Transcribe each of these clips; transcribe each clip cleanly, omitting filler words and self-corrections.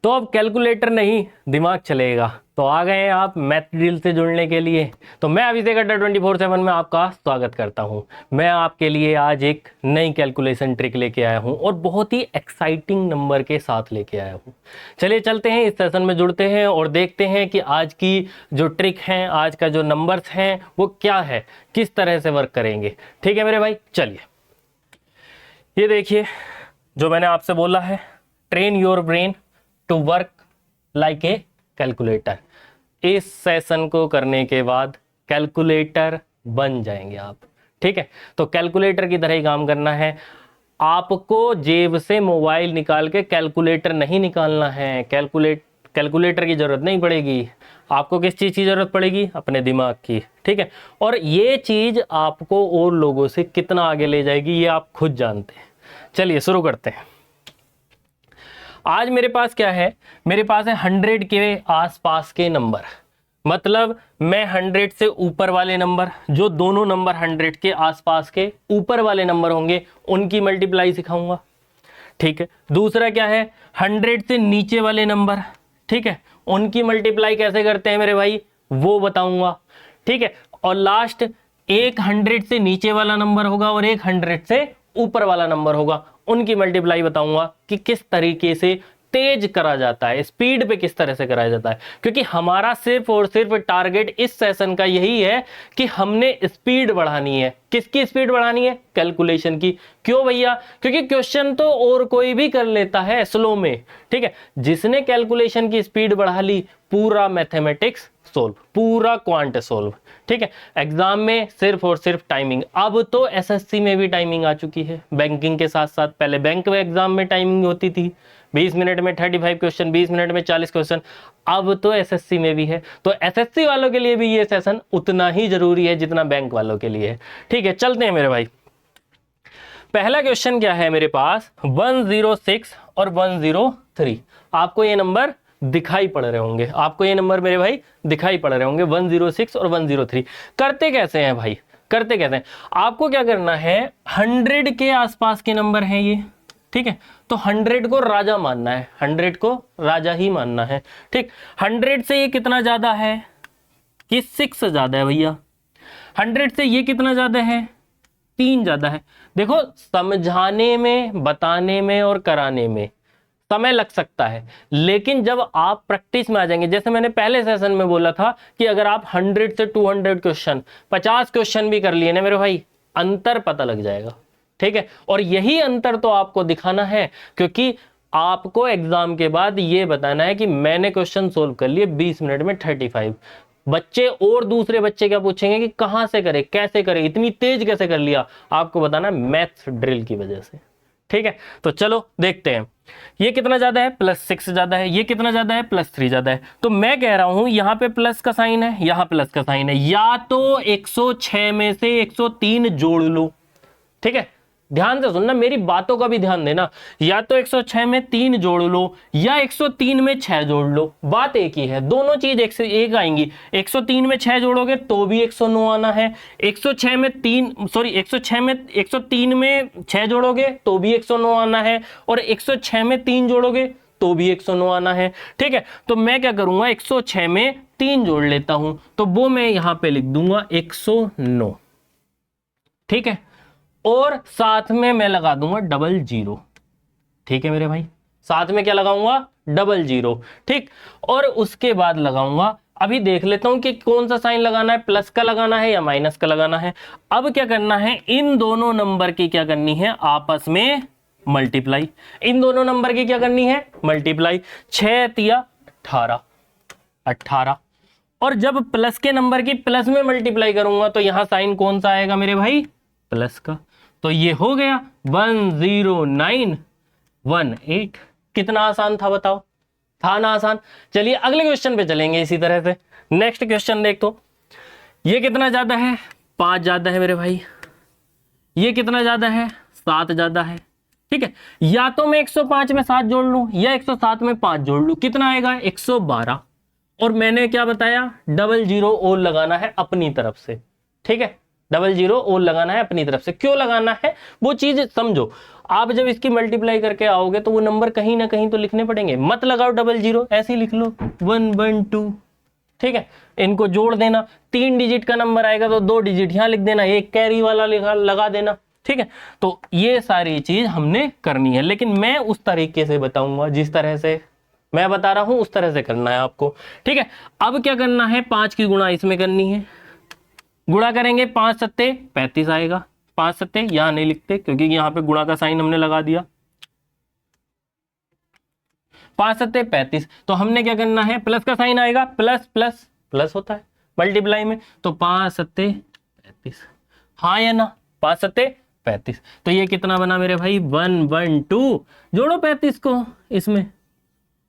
तो अब कैलकुलेटर नहीं दिमाग चलेगा। तो आ गए हैं आप मैथ ड्रिल से जुड़ने के लिए। तो मैं अभिषेक अड्डा 24/7 में आपका स्वागत करता हूं। मैं आपके लिए आज एक नई कैलकुलेशन ट्रिक लेके आया हूं और बहुत ही एक्साइटिंग नंबर के साथ लेके आया हूं। चलिए चलते हैं, इस सेशन में जुड़ते हैं और देखते हैं कि आज की जो ट्रिक है, आज का जो नंबर्स हैं वो क्या है, किस तरह से वर्क करेंगे। ठीक है मेरे भाई, चलिए ये देखिए जो मैंने आपसे बोला है, train your brain to work like a calculator. इस सेशन को करने के बाद कैलकुलेटर बन जाएंगे आप। ठीक है, तो कैलकुलेटर की तरह ही काम करना है। आपको जेब से मोबाइल निकाल के कैलकुलेटर नहीं निकालना है। कैलकुलेटर की जरूरत नहीं पड़ेगी। आपको किस चीज़ की जरूरत पड़ेगी? अपने दिमाग की। ठीक है, और ये चीज़ आपको और लोगों से कितना आगे ले जाएगी ये आप खुद जानते हैं। चलिए शुरू करते हैं। आज मेरे पास क्या है? मेरे पास है 100 के आसपास के नंबर। मतलब मैं 100 से ऊपर वाले नंबर, जो दोनों नंबर 100 के आसपास के ऊपर वाले नंबर होंगे उनकी मल्टीप्लाई सिखाऊंगा। ठीक है, दूसरा क्या है? 100 से नीचे वाले नंबर, ठीक है, उनकी मल्टीप्लाई कैसे करते हैं मेरे भाई वो बताऊंगा। ठीक है, और लास्ट एक 100 से नीचे वाला नंबर होगा और एक 100 से ऊपर वाला नंबर होगा, उनकी मल्टीप्लाई बताऊंगा कि किस तरीके से तेज करा जाता है, स्पीड पे किस तरह से कराया जाता है। क्योंकि हमारा सिर्फ और सिर्फ टारगेट इस सेशन का यही है कि हमने स्पीड बढ़ानी है। किसकी स्पीड बढ़ानी है? कैलकुलेशन की। क्यों भैया? क्योंकि क्वेश्चन तो और कोई भी कर लेता है स्लो में। ठीक है, जिसने कैलकुलेशन की स्पीड बढ़ा ली, पूरा मैथमेटिक्स सोल्व, पूरा क्वांट सोल्व। ठीक है, एग्जाम में सिर्फ और सिर्फ टाइमिंग। अब तो एसएससी में भी टाइमिंग आ चुकी है बैंकिंग के साथ साथ। पहले बैंक में एग्जाम में टाइमिंग होती थी 20 मिनट में 35 क्वेश्चन, 20 मिनट में 40 क्वेश्चन। अब तो एसएससी में भी है। तो एसएससी वालों के लिए भी ये सेशन उतना ही जरूरी है जितना बैंक वालों के लिए है। ठीक है, चलते हैं मेरे भाई। पहला क्वेश्चन क्या है मेरे पास? 106 और 103। आपको ये नंबर दिखाई पड़ रहे होंगे, आपको ये नंबर मेरे भाई दिखाई पड़ रहे होंगे, 106 और 103। करते कैसे हैं भाई? करते कैसे हैं? आपको क्या करना है, 100 के आसपास के नंबर हैं ये। ठीक है, तो 100 को राजा मानना है, 100 को राजा ही मानना है। ठीक, 100 से ये कितना ज्यादा है कि 6 ज्यादा है भैया। 100 से ये कितना ज्यादा है? 3 ज्यादा है। देखो, समझाने में, बताने में और कराने में समय लग सकता है, लेकिन जब आप प्रैक्टिस में आ जाएंगे, जैसे मैंने पहले सेशन में बोला था कि अगर आप 100 से 200 क्वेश्चन, 50 क्वेश्चन भी कर लिए ना मेरे भाई, अंतर पता लग जाएगा। ठीक है, और यही अंतर तो आपको दिखाना है, क्योंकि आपको एग्जाम के बाद ये बताना है कि मैंने क्वेश्चन सोल्व कर लिए 20 मिनट में 35। बच्चे और दूसरे बच्चे क्या पूछेंगे कि कहां से करे, कैसे करे, इतनी तेज कैसे कर लिया? आपको बताना मैथ ड्रिल की वजह से। ठीक है, तो चलो देखते हैं। ये कितना ज्यादा है? +6 ज्यादा है। ये कितना ज्यादा है? +3 ज्यादा है। तो मैं कह रहा हूं यहां पे प्लस का साइन है, यहां प्लस का साइन है, या तो 106 में से 103 जोड़ लो। ठीक है, ध्यान से सुनना, मेरी बातों का भी ध्यान देना। या तो 106 में 3 जोड़ लो या 103 में 6 जोड़ लो, बात एक ही है, दोनों चीज एक से एक आएंगी। 103 में 6 जोड़ोगे तो भी 109 आना है। 106 में 103 में 6 जोड़ोगे तो भी 109 आना है, और 106 में 3 जोड़ोगे तो भी 109 आना है। ठीक है, तो मैं क्या करूंगा, 106 में 3 जोड़ लेता हूं, तो वो मैं यहां पे लिख दूंगा 109। ठीक है, और साथ में मैं लगा दूंगा 00। ठीक है मेरे भाई, साथ में क्या लगाऊंगा? 00। ठीक, और उसके बाद लगाऊंगा, अभी देख लेता हूं कि कौन सा साइन लगाना है, प्लस का लगाना है या माइनस का लगाना है। अब क्या करना है, इन दोनों नंबर की क्या करनी है, आपस में मल्टीप्लाई। इन दोनों नंबर की क्या करनी है? मल्टीप्लाई। 6 तिया 18। और जब प्लस के नंबर की प्लस में मल्टीप्लाई करूंगा तो यहां साइन कौन सा आएगा मेरे भाई? प्लस का। तो ये हो गया 10918। कितना आसान था बताओ? था ना आसान? चलिए अगले क्वेश्चन पे चलेंगे इसी तरह से। नेक्स्ट क्वेश्चन देख, तो ये कितना ज्यादा है? 5 ज्यादा है मेरे भाई। ये कितना ज्यादा है? 7 ज्यादा है। ठीक है, या तो मैं 105 में 7 जोड़ लूं या 107 में 5 जोड़ लूं, कितना आएगा? 112। और मैंने क्या बताया? 00 और लगाना है अपनी तरफ से। ठीक है, डबल जीरो और लगाना है अपनी तरफ से। क्यों लगाना है वो चीज समझो। आप जब इसकी मल्टीप्लाई करके आओगे तो वो नंबर कहीं ना कहीं तो लिखने पड़ेंगे, मत लगाओ डबल जीरो, ऐसे ही लिख लो 112। ठीक है, इनको जोड़ देना, 3 डिजिट का नंबर आएगा तो 2 डिजिट यहां लिख देना, एक कैरी वाला लगा देना। ठीक है, तो ये सारी चीज हमने करनी है, लेकिन मैं उस तरीके से बताऊंगा जिस तरह से मैं बता रहा हूं उस तरह से करना है आपको। ठीक है, अब क्या करना है, 5 की गुणा इसमें करनी है। गुणा करेंगे 5 सत्ते 35 आएगा। 5 सत्ते यहां नहीं लिखते क्योंकि यहां पे गुणा का साइन हमने लगा दिया। 5 सत्ते 35, तो हमने क्या करना है, प्लस का साइन आएगा, प्लस प्लस प्लस होता है मल्टीप्लाई में, तो 5 सत्ते 35, हाँ या ना, 5 सत्ते 35। तो ये कितना बना मेरे भाई, 112। जोड़ो 35 को इसमें,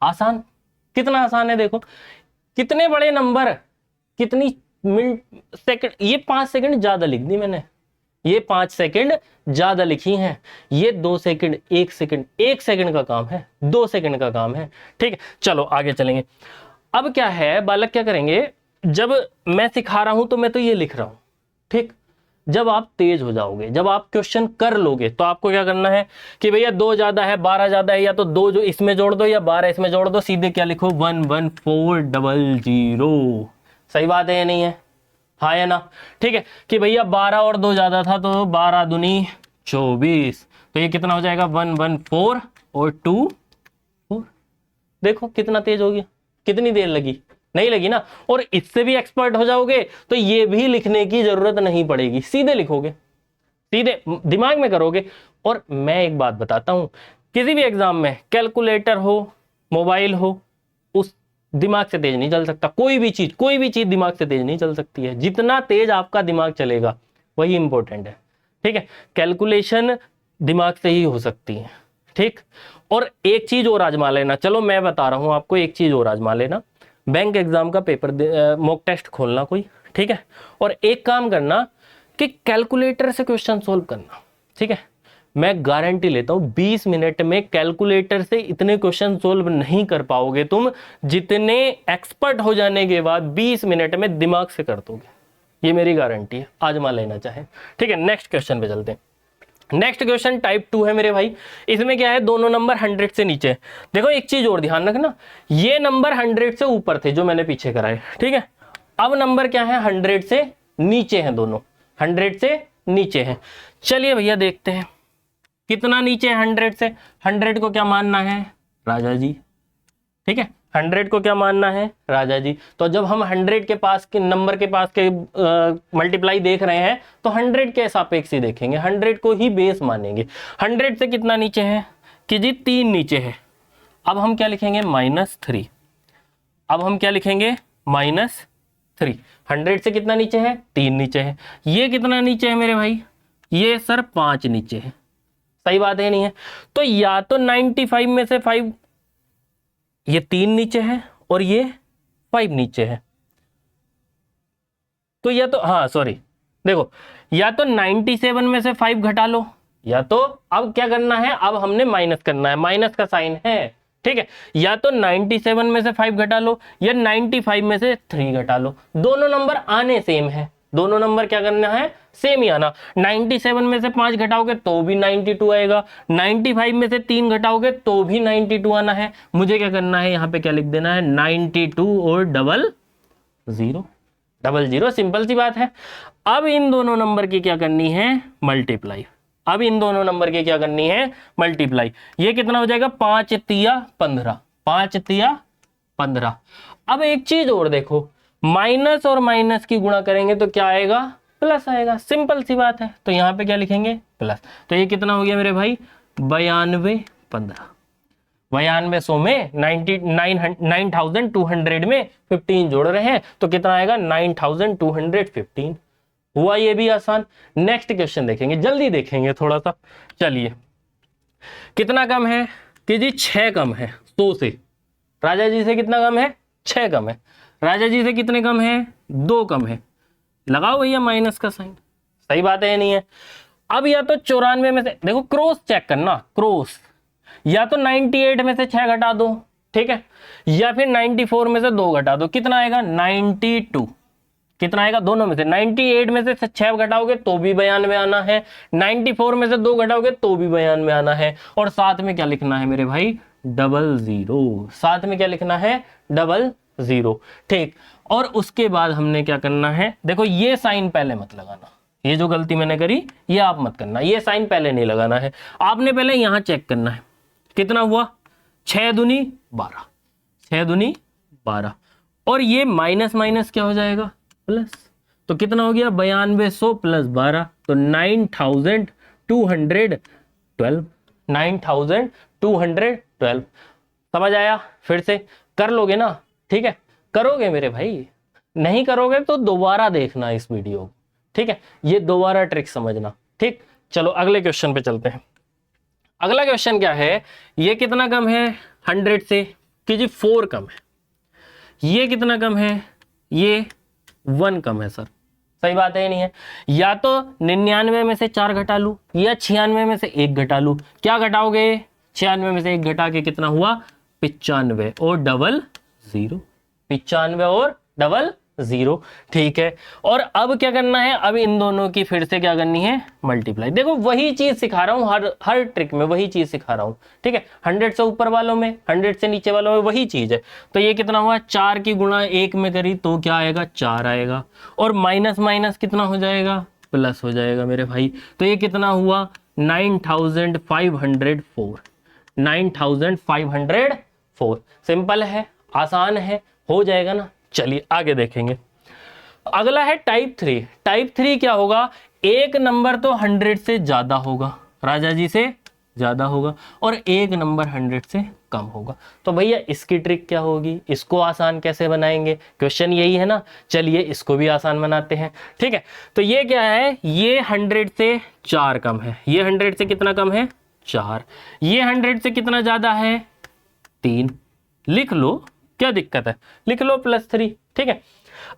आसान, कितना आसान है देखो, कितने बड़े नंबर, कितनी मिनट सेकंड, ये 5 सेकंड ज्यादा लिख दी मैंने, ये 5 सेकंड ज्यादा लिखी हैं, ये 2 सेकंड, 1 सेकंड, 1 सेकंड का काम है, 2 सेकंड का काम है। ठीक है, चलो आगे चलेंगे। अब क्या है, बालक क्या करेंगे, जब मैं सिखा रहा हूं तो मैं तो ये लिख रहा हूं, ठीक, जब आप तेज हो जाओगे, जब आप क्वेश्चन कर लोगे तो आपको क्या करना है कि भैया 2 ज्यादा है 12 ज्यादा है, या तो 2 जो इसमें जोड़ दो या 12 इसमें जोड़ दो, सीधे क्या लिखो 11400। सही बात है या नहीं है, हाँ या ना। ठीक है, कि भैया 12 और 2 ज्यादा था तो 12 दूनी 24, तो ये कितना हो जाएगा 114 और 2 4। देखो कितना तेज हो गया, कितनी देर लगी, नहीं लगी ना। और इससे भी एक्सपर्ट हो जाओगे तो ये भी लिखने की जरूरत नहीं पड़ेगी, सीधे लिखोगे, सीधे दिमाग में करोगे। और मैं एक बात बताता हूं, किसी भी एग्जाम में कैलकुलेटर हो, मोबाइल हो, उस दिमाग से तेज नहीं चल सकता। कोई भी चीज दिमाग से तेज नहीं चल सकती है, जितना तेज आपका दिमाग चलेगा वही इंपॉर्टेंट है। ठीक है, कैलकुलेशन दिमाग से ही हो सकती है। ठीक, और एक चीज और आजमा लेना, चलो मैं बता रहा हूं आपको, एक चीज और आजमा लेना, बैंक एग्जाम का पेपर मॉक टेस्ट खोलना कोई, ठीक है, और एक काम करना कि कैलकुलेटर से क्वेश्चन सोल्व करना। ठीक है, मैं गारंटी लेता हूं 20 मिनट में कैलकुलेटर से इतने क्वेश्चन सोल्व नहीं कर पाओगे तुम, जितने एक्सपर्ट हो जाने के बाद 20 मिनट में दिमाग से कर दोगे, ये मेरी गारंटी है, आजमा लेना चाहे। ठीक है, नेक्स्ट क्वेश्चन पे चलते हैं। नेक्स्ट क्वेश्चन टाइप 2 है मेरे भाई, इसमें क्या है, दोनों नंबर 100 से नीचे है। देखो एक चीज और ध्यान रखना, ये नंबर 100 से ऊपर थे जो मैंने पीछे कराए, ठीक है, अब नंबर क्या है 100 से नीचे हैं, दोनों 100 से नीचे हैं। चलिए भैया देखते हैं कितना नीचे है 100 से। 100 को क्या मानना है, राजा जी। ठीक है, 100 को क्या मानना है, राजा जी। तो जब हम 100 के पास के नंबर के पास के मल्टीप्लाई देख रहे हैं तो 100 के सापेक्ष ही देखेंगे, 100 को ही बेस मानेंगे। 100 से कितना नीचे है कि जी 3 नीचे है। अब हम क्या लिखेंगे -3, अब हम क्या लिखेंगे -3। 100 से कितना नीचे है, 3 नीचे है। ये कितना नीचे है मेरे भाई, ये सर 5 नीचे है। सही बात है नहीं है, तो या तो 95 में से 5, ये 3 नीचे है और ये 5 नीचे है, तो या तो, हाँ सॉरी, देखो या तो 97 में से 5 घटा लो, या तो अब क्या करना है, अब हमने माइनस करना है, माइनस का साइन है। ठीक है, या तो 97 में से 5 घटा लो या 95 में से 3 घटा लो, दोनों नंबर आने सेम है, दोनों नंबर क्या करना है, सेम ही आना। 97 में से 5 घटाओगे तो भी 92 आएगा, 95 में से 3 घटाओगे तो भी 92 आना है। मुझे क्या करना है, यहाँ पे क्या लिख देना है 92 और 00, सिंपल सी बात है। अब इन दोनों नंबर की क्या करनी है, मल्टीप्लाई। अब इन दोनों नंबर की क्या करनी है, मल्टीप्लाई। ये कितना हो जाएगा 5 तिया 15, 5 तिया 15। अब एक चीज और देखो, माइनस और माइनस की गुणा करेंगे तो क्या आएगा, प्लस आएगा, सिंपल सी बात है। तो यहाँ पे क्या लिखेंगे, प्लस। तो ये कितना हो गया मेरे भाई 92 15, 9200 में 9200 में 15 जोड़ रहे हैं तो कितना आएगा 9215। हुआ ये भी आसान। नेक्स्ट क्वेश्चन देखेंगे, जल्दी देखेंगे थोड़ा सा। चलिए कितना कम है कि जी 6 कम है 100 से। राजा जी से कितना कम है, 6 कम है। राजा जी से कितने कम है, 2 कम है। लगाओ भैया माइनस का साइन, सही बात है या नहीं है। अब या तो 94 में से, देखो क्रॉस चेक करना, क्रॉस, या तो 98 में से 6 घटा दो, ठीक है, या फिर 94 में से 2 घटा दो, कितना आएगा 92। कितना आएगा, दोनों में से 98 में से 6 घटाओगे तो भी 92 आना है, 94 में से 2 घटाओगे तो भी 92 आना है, और साथ में क्या लिखना है मेरे भाई, 00, साथ में क्या लिखना है, 00। ठीक, और उसके बाद हमने क्या करना है, देखो ये साइन पहले मत लगाना, ये जो गलती मैंने करी ये आप मत करना, ये साइन पहले नहीं लगाना है, आपने पहले यहां चेक करना है कितना हुआ, 6 दूनी 12, 6 दूनी 12, और ये माइनस माइनस क्या हो जाएगा, प्लस, तो कितना हो गया, 9200 प्लस 12, तो 9212, 9212। समझ आया, फिर से कर लोगे ना, ठीक है, करोगे मेरे भाई, नहीं करोगे तो दोबारा देखना इस वीडियो को, ठीक है, ये दोबारा ट्रिक समझना। ठीक, चलो अगले क्वेश्चन पे चलते हैं। अगला क्वेश्चन क्या है, ये कितना कम है 100 से, कि जी 4 कम है, ये कितना कम है, ये 1 कम है सर, सही बात है या नहीं है, या तो 99 में से 4 घटा लूं या 96 में से 1 घटा लूं, क्या घटाओगे, 96 में से 1 घटा के कितना हुआ, 95 और 00, 95 और 00। ठीक है, और अब क्या करना है, अब इन दोनों की फिर से क्या करनी है, मल्टीप्लाई। देखो वही चीज सिखा रहा हूं, हर ट्रिक में वही चीज सिखा रहा हूं, ठीक है, 100 से ऊपर वालों में, 100 से नीचे वालों में वही चीज है। तो ये कितना हुआ, 4 की गुणा 1 में करी तो क्या आएगा, 4 आएगा, और माइनस माइनस कितना हो जाएगा, प्लस हो जाएगा मेरे भाई। तो ये कितना हुआ, 9504, 9504। सिंपल है, आसान है, हो जाएगा ना। चलिए आगे देखेंगे। अगला है टाइप 3। टाइप 3 क्या होगा, एक नंबर तो 100 से ज्यादा होगा, राजा जी से ज्यादा होगा, और एक नंबर 100 से कम होगा। तो भैया इसकी ट्रिक क्या होगी, इसको आसान कैसे बनाएंगे, क्वेश्चन यही है ना। चलिए इसको भी आसान बनाते हैं। ठीक है, तो ये क्या है, ये 100 से 4 कम है, ये 100 से कितना कम है, 4, ये 100 से कितना ज्यादा है, 3। लिख लो, क्या दिक्कत है, लिख लो +3। ठीक है,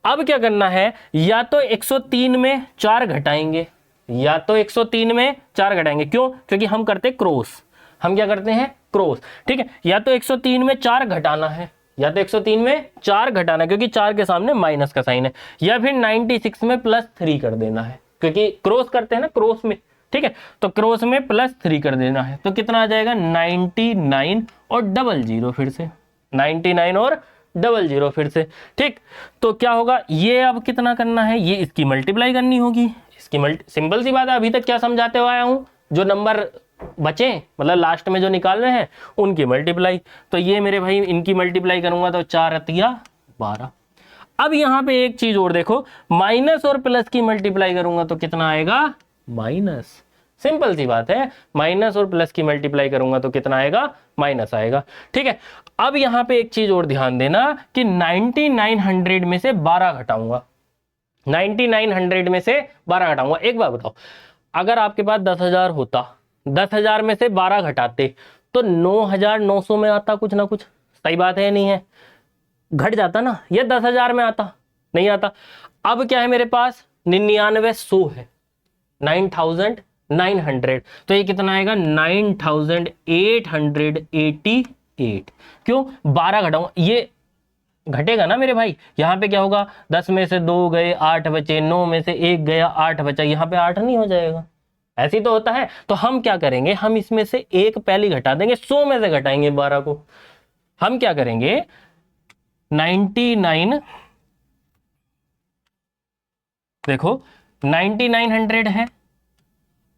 अब क्या करना है, या तो 103 में 4 घटाएंगे, या तो 103 में 4 घटाएंगे, क्यों, क्योंकि हम करते क्रॉस, हम क्या करते हैं, क्रॉस। ठीक है, या तो 103 में 4 घटाना है, या तो 103 में 4 घटाना है क्योंकि 4 के सामने माइनस का साइन है, या फिर 96 में +3 कर देना है क्योंकि क्रॉस करते हैं ना, क्रॉस में। ठीक है, तो क्रॉस में +3 कर देना है, तो कितना आ जाएगा, 99 और 00, फिर से 99 और 00 फिर से। ठीक, तो क्या होगा, ये अब कितना करना है, ये इसकी मल्टीप्लाई करनी होगी, इसकी सिंपल सी बात है। अभी तक क्या समझाते हुए आया हूं, जो नंबर बचे मतलब लास्ट में जो निकाल रहे हैं उनकी मल्टीप्लाई। तो ये मेरे भाई इनकी मल्टीप्लाई करूंगा तो 4 × 12। अब यहां पे एक चीज और देखो, माइनस और प्लस की मल्टीप्लाई करूंगा तो कितना आएगा, माइनस। सिंपल सी बात है, माइनस और प्लस की मल्टीप्लाई करूंगा तो कितना आएगा, माइनस आएगा। ठीक है, अब यहां पे एक चीज और ध्यान देना कि 9900 में से 12 घटाऊंगा, 9900 में से 12 घटाऊंगा। एक बात बताओ, अगर आपके पास 10,000 होता, 10,000 में से 12 घटाते तो 9,900 में आता कुछ ना कुछ, सही बात है नहीं है, घट जाता ना, ये 10,000 में आता, नहीं आता। अब क्या है मेरे पास, 9900 है, 9,900, तो ये कितना आएगा, 9,888। क्यों, 12 घटाऊंगा, ये घटेगा ना मेरे भाई। यहां पे क्या होगा, 10 में से 2 गए 8 बचे, 9 में से 1 गया 8 बचा, यहां पे 8 नहीं हो जाएगा, ऐसे ही तो होता है। तो हम क्या करेंगे, हम इसमें से एक पहली घटा देंगे, 100 में से घटाएंगे 12 को। हम क्या करेंगे, 99, देखो 9900 है,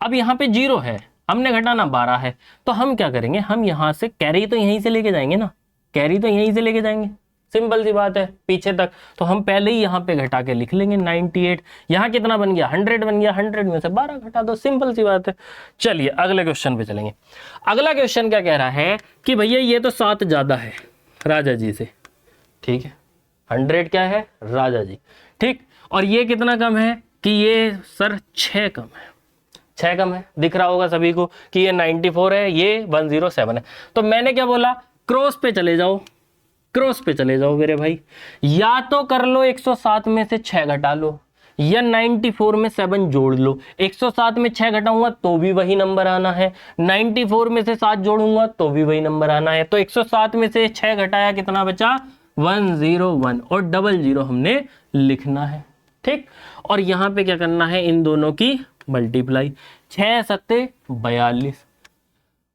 अब यहां पे 0 है, हमने घटाना 12 है, तो हम क्या करेंगे, हम यहां से कैरी तो यहीं से लेके जाएंगे ना, कैरी तो यहीं से लेके जाएंगे, सिंपल सी बात है, पीछे तक। तो हम पहले ही यहां पे घटा के लिख लेंगे 98। यहां कितना बन गया, 100 बन गया, 100 में से 12 घटा दो, सिंपल सी बात है। चलिए अगले क्वेश्चन पे चलेंगे। अगला क्वेश्चन क्या कह रहा है कि भैया ये तो 7 ज्यादा है राजा जी से, ठीक है, 100 क्या है, राजा जी, ठीक, और ये कितना कम है कि ये सर 6 कम है, 6 कम है, दिख रहा होगा सभी को कि ये 94 है, ये 107 है। तो मैंने क्या बोला, क्रॉस पे चले जाओ, क्रॉस पे चले जाओ मेरे भाई, या तो कर लो 107 में से 6 घटा लो, या 94 में 7 जोड़ लो। 107 में 6 घटाऊंगा तो भी वही नंबर आना है, 94 में से 7 जोड़ूंगा तो भी वही नंबर आना है। तो 107 में से 6 घटाया, कितना बचा, 101, और 00 हमने लिखना है। ठीक। और यहाँ पे क्या करना है, इन दोनों की मल्टीप्लाई, 6 सत्ते 42,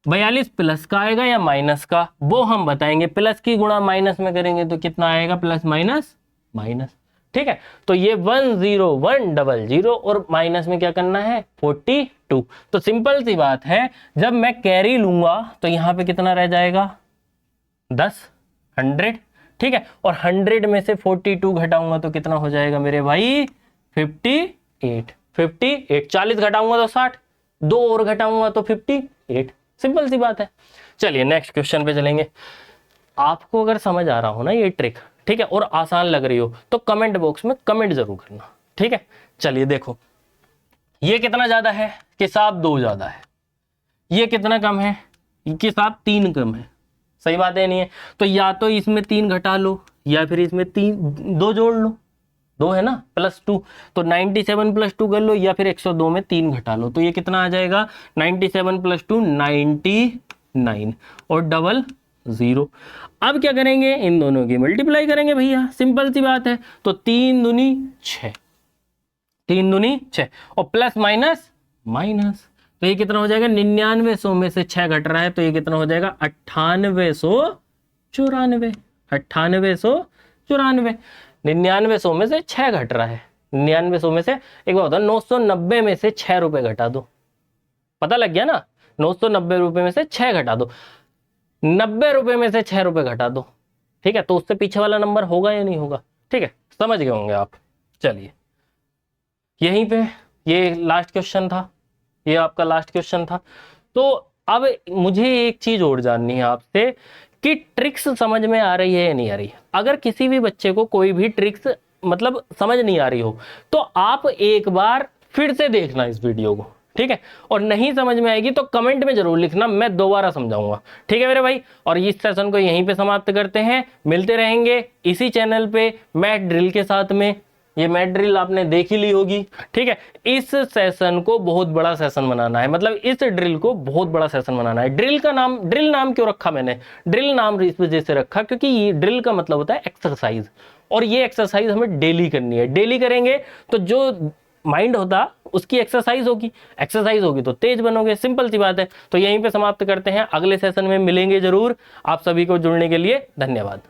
42 प्लस का आएगा या माइनस का, वो हम बताएंगे। प्लस की गुणा माइनस में करेंगे तो कितना आएगा, प्लस माइनस माइनस, ठीक है। तो ये 10100 और माइनस में क्या करना है 42। तो सिंपल सी बात है, जब मैं कैरी लूंगा तो यहाँ पे कितना रह जाएगा 10, 100, ठीक है। और 100 में से 42 घटाऊंगा तो कितना हो जाएगा मेरे भाई 58, 58, 40 घटाऊंगा तो 60, 2 और घटाऊंगा तो 58। सिंपल सी बात है। चलिए नेक्स्ट क्वेश्चन पे चलेंगे। आपको अगर समझ आ रहा हो ना ये ट्रिक, ठीक है, और आसान लग रही हो तो कमेंट बॉक्स में कमेंट जरूर करना, ठीक है। चलिए देखो, ये कितना ज्यादा है कि साहब 2 ज्यादा है, ये कितना कम है कि साहब 3 कम है, सही बात है नहीं है। तो या तो इसमें 3 घटा लो या फिर इसमें 2 जोड़ लो, 2 है ना +2, तो 97 + 2 कर लो या फिर 102 में 3 घटा लो, तो ये कितना आ जाएगा 97 + 2 99 और डबल 0। अब क्या करेंगे, इन दोनों की मल्टीप्लाई करेंगे भैया, सिंपल सी बात है। तो 3 दूनी 6, 3 दूनी 6 और प्लस माइनस माइनस, तो ये कितना हो जाएगा 9900 में से 6 घट रहा है तो ये कितना हो जाएगा 9894, 9894। 9900 में से 6 घट रहा है, 9900 में से एक बार होता है 990 में से 6 रुपए घटा दो, पता लग गया ना, 990 रुपए में से 6 घटा दो, 90 रुपए में से 6 रुपए घटा दो, ठीक है। तो उससे पीछे वाला नंबर होगा या नहीं होगा, ठीक है, समझ गए होंगे आप। चलिए यहीं पे ये लास्ट क्वेश्चन था, ये आपका लास्ट क्वेश्चन था। तो अब मुझे एक चीज और जाननी है आपसे कि ट्रिक्स समझ में आ रही है या नहीं आ रही है। अगर किसी भी बच्चे को कोई भी ट्रिक्स मतलब समझ नहीं आ रही हो तो आप एक बार फिर से देखना इस वीडियो को, ठीक है। और नहीं समझ में आएगी तो कमेंट में जरूर लिखना, मैं दोबारा समझाऊंगा, ठीक है मेरे भाई। और इस सेशन को यहीं पे समाप्त करते हैं, मिलते रहेंगे इसी चैनल पे मैथ ड्रिल के साथ में। ये मैथ ड्रिल आपने देख ही ली होगी, ठीक है। इस सेशन को बहुत बड़ा सेशन बनाना है, मतलब इस ड्रिल को बहुत बड़ा सेशन बनाना है। ड्रिल का नाम, ड्रिल नाम क्यों रखा मैंने, ड्रिल नाम इस वजह से रखा क्योंकि ये ड्रिल का मतलब होता है एक्सरसाइज, और ये एक्सरसाइज हमें डेली करनी है। डेली करेंगे तो जो माइंड होता उसकी एक्सरसाइज होगी, एक्सरसाइज होगी तो तेज बनोगे, सिंपल सी बात है। तो यहीं पे समाप्त करते हैं, अगले सेशन में मिलेंगे जरूर। आप सभी को जुड़ने के लिए धन्यवाद।